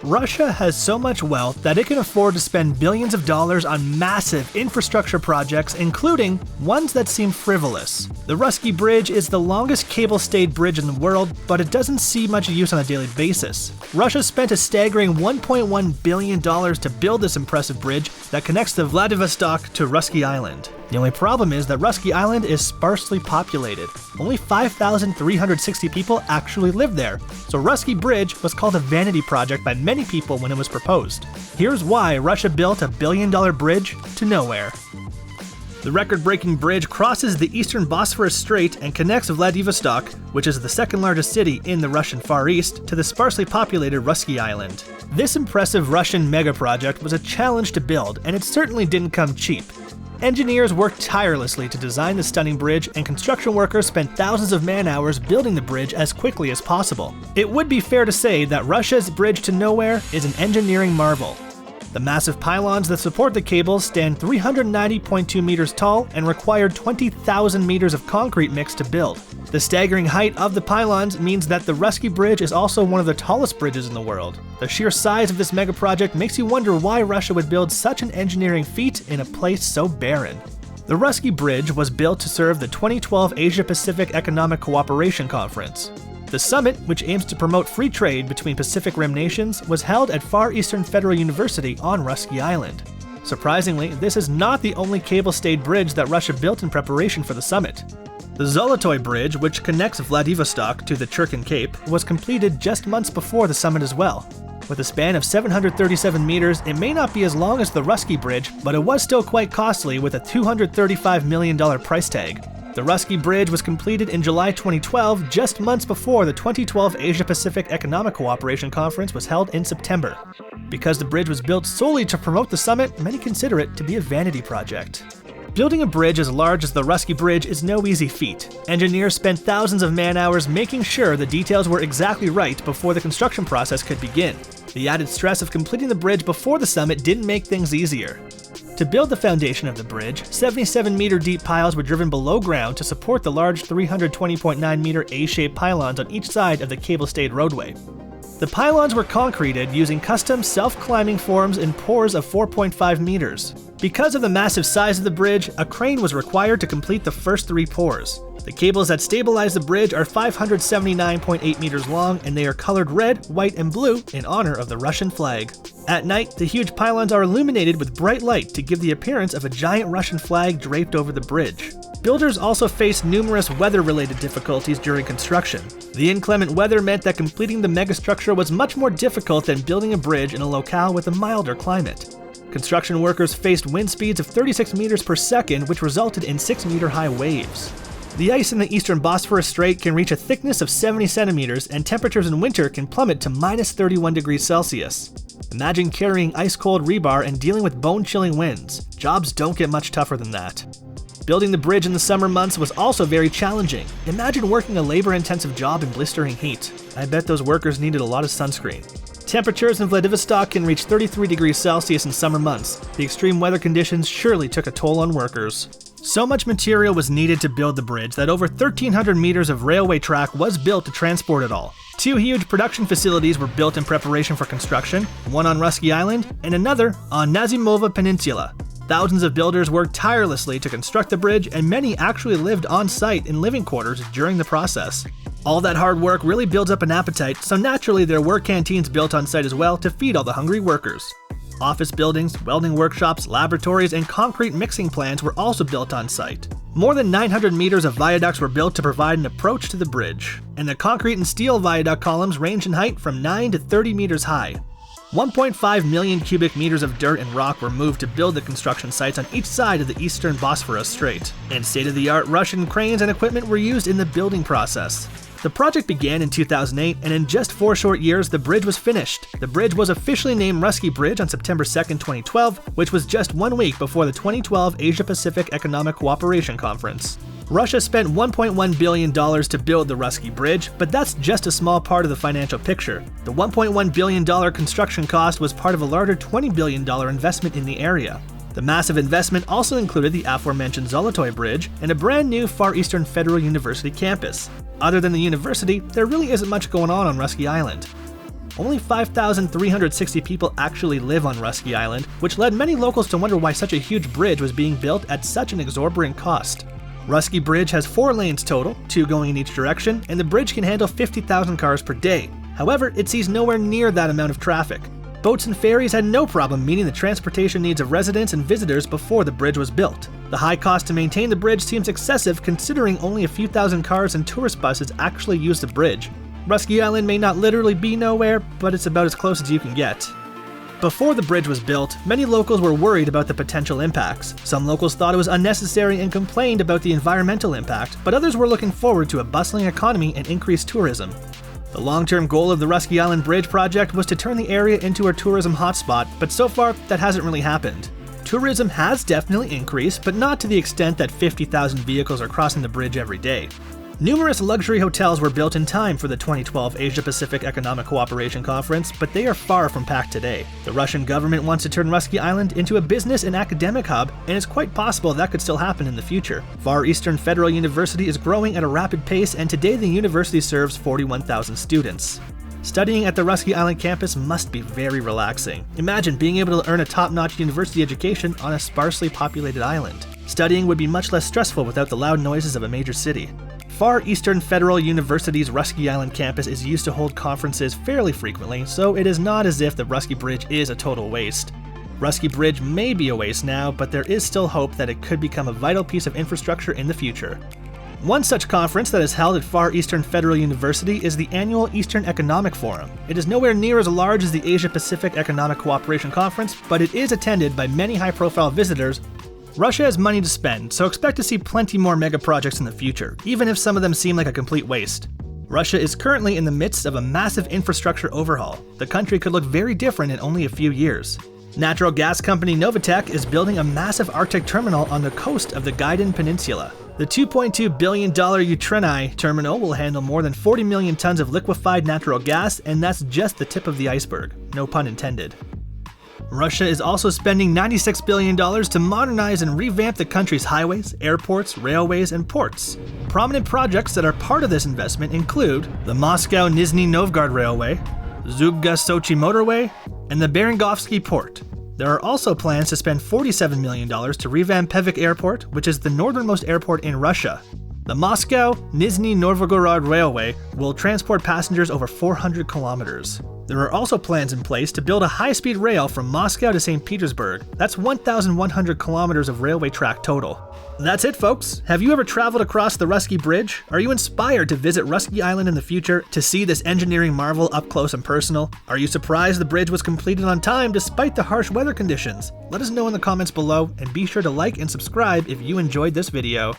Russia has so much wealth that it can afford to spend billions of dollars on massive infrastructure projects, including ones that seem frivolous. The Russky Bridge is the longest cable-stayed bridge in the world, but it doesn't see much use on a daily basis. Russia spent a staggering $1.1 billion to build this impressive bridge that connects the Vladivostok to Russky Island. The only problem is that Russky Island is sparsely populated. Only 5,360 people actually live there, so Russky Bridge was called a vanity project by many people when it was proposed. Here's why Russia built a billion-dollar bridge to nowhere. The record-breaking bridge crosses the Eastern Bosphorus Strait and connects Vladivostok, which is the second largest city in the Russian Far East, to the sparsely populated Russky Island. This impressive Russian mega-project was a challenge to build, and it certainly didn't come cheap. Engineers worked tirelessly to design the stunning bridge, and construction workers spent thousands of man-hours building the bridge as quickly as possible. It would be fair to say that Russia's bridge to nowhere is an engineering marvel. The massive pylons that support the cables stand 390.2 meters tall and required 20,000 meters of concrete mix to build. The staggering height of the pylons means that the Russky Bridge is also one of the tallest bridges in the world. The sheer size of this mega project makes you wonder why Russia would build such an engineering feat in a place so barren. The Russky Bridge was built to serve the 2012 Asia-Pacific Economic Cooperation Conference. The summit, which aims to promote free trade between Pacific Rim nations, was held at Far Eastern Federal University on Russky Island. Surprisingly, this is not the only cable-stayed bridge that Russia built in preparation for the summit. The Zolotoy Bridge, which connects Vladivostok to the Turkin Cape, was completed just months before the summit as well. With a span of 737 meters, it may not be as long as the Russky Bridge, but it was still quite costly with a $235 million price tag. The Russky Bridge was completed in July 2012, just months before the 2012 Asia-Pacific Economic Cooperation Conference was held in September. Because the bridge was built solely to promote the summit, many consider it to be a vanity project. Building a bridge as large as the Russky Bridge is no easy feat. Engineers spent thousands of man-hours making sure the details were exactly right before the construction process could begin. The added stress of completing the bridge before the summit didn't make things easier. To build the foundation of the bridge, 77-meter deep piles were driven below ground to support the large 320.9-meter A-shaped pylons on each side of the cable-stayed roadway. The pylons were concreted using custom self-climbing forms in pours of 4.5 meters. Because of the massive size of the bridge, a crane was required to complete the first 3 pours. The cables that stabilize the bridge are 579.8 meters long, and they are colored red, white, and blue in honor of the Russian flag. At night, the huge pylons are illuminated with bright light to give the appearance of a giant Russian flag draped over the bridge. Builders also faced numerous weather-related difficulties during construction. The inclement weather meant that completing the megastructure was much more difficult than building a bridge in a locale with a milder climate. Construction workers faced wind speeds of 36 meters per second, which resulted in 6-meter-high waves. The ice in the Eastern Bosphorus Strait can reach a thickness of 70 centimeters, and temperatures in winter can plummet to minus 31 degrees Celsius. Imagine carrying ice-cold rebar and dealing with bone-chilling winds. Jobs don't get much tougher than that. Building the bridge in the summer months was also very challenging. Imagine working a labor-intensive job in blistering heat. I bet those workers needed a lot of sunscreen. Temperatures in Vladivostok can reach 33 degrees Celsius in summer months. The extreme weather conditions surely took a toll on workers. So much material was needed to build the bridge that over 1,300 meters of railway track was built to transport it all. 2 huge production facilities were built in preparation for construction, one on Russky Island and another on Nazimova Peninsula. Thousands of builders worked tirelessly to construct the bridge, and many actually lived on site in living quarters during the process. All that hard work really builds up an appetite, so naturally there were canteens built on site as well to feed all the hungry workers. Office buildings, welding workshops, laboratories, and concrete mixing plants were also built on site. More than 900 meters of viaducts were built to provide an approach to the bridge, and the concrete and steel viaduct columns range in height from 9 to 30 meters high. 1.5 million cubic meters of dirt and rock were moved to build the construction sites on each side of the Eastern Bosphorus Strait, and state-of-the-art Russian cranes and equipment were used in the building process. The project began in 2008, and in just 4 short years, the bridge was finished. The bridge was officially named Russky Bridge on September 2, 2012, which was just 1 week before the 2012 Asia-Pacific Economic Cooperation Conference. Russia spent $1.1 billion to build the Russky Bridge, but that's just a small part of the financial picture. The $1.1 billion construction cost was part of a larger $20 billion investment in the area. The massive investment also included the aforementioned Zolotoy Bridge and a brand new Far Eastern Federal University campus. Other than the university, there really isn't much going on Russky Island. Only 5,360 people actually live on Russky Island, which led many locals to wonder why such a huge bridge was being built at such an exorbitant cost. Russky Bridge has 4 lanes total, 2 going in each direction, and the bridge can handle 50,000 cars per day. However, it sees nowhere near that amount of traffic. Boats and ferries had no problem meeting the transportation needs of residents and visitors before the bridge was built. The high cost to maintain the bridge seems excessive considering only a few thousand cars and tourist buses actually use the bridge. Russky Island may not literally be nowhere, but it's about as close as you can get. Before the bridge was built, many locals were worried about the potential impacts. Some locals thought it was unnecessary and complained about the environmental impact, but others were looking forward to a bustling economy and increased tourism. The long-term goal of the Russky Island Bridge project was to turn the area into a tourism hotspot, but so far, that hasn't really happened. Tourism has definitely increased, but not to the extent that 50,000 vehicles are crossing the bridge every day. Numerous luxury hotels were built in time for the 2012 Asia-Pacific Economic Cooperation Conference, but they are far from packed today. The Russian government wants to turn Russky Island into a business and academic hub, and it's quite possible that could still happen in the future. Far Eastern Federal University is growing at a rapid pace, and today the university serves 41,000 students. Studying at the Russky Island campus must be very relaxing. Imagine being able to earn a top-notch university education on a sparsely populated island. Studying would be much less stressful without the loud noises of a major city. Far Eastern Federal University's Russky Island campus is used to hold conferences fairly frequently, so it is not as if the Russky Bridge is a total waste. Russky Bridge may be a waste now, but there is still hope that it could become a vital piece of infrastructure in the future. One such conference that is held at Far Eastern Federal University is the annual Eastern Economic Forum. It is nowhere near as large as the Asia-Pacific Economic Cooperation Conference, but it is attended by many high-profile visitors. Russia has money to spend, so expect to see plenty more mega projects in the future, even if some of them seem like a complete waste. Russia is currently in the midst of a massive infrastructure overhaul. The country could look very different in only a few years. Natural gas company Novatek is building a massive Arctic terminal on the coast of the Gaidin Peninsula. The $2.2 billion Utrini terminal will handle more than 40 million tons of liquefied natural gas, and that's just the tip of the iceberg. No pun intended. Russia is also spending $96 billion to modernize and revamp the country's highways, airports, railways, and ports. Prominent projects that are part of this investment include the Moscow-Nizhny Novgorod Railway, Zubga-Sochi Motorway, and the Berengovsky Port. There are also plans to spend $47 million to revamp Pevek Airport, which is the northernmost airport in Russia. The Moscow-Nizhny Novgorod Railway will transport passengers over 400 kilometers. There are also plans in place to build a high-speed rail from Moscow to St. Petersburg. That's 1,100 kilometers of railway track total. That's it, folks. Have you ever traveled across the Russky Bridge? Are you inspired to visit Russky Island in the future to see this engineering marvel up close and personal? Are you surprised the bridge was completed on time despite the harsh weather conditions? Let us know in the comments below, and be sure to like and subscribe if you enjoyed this video.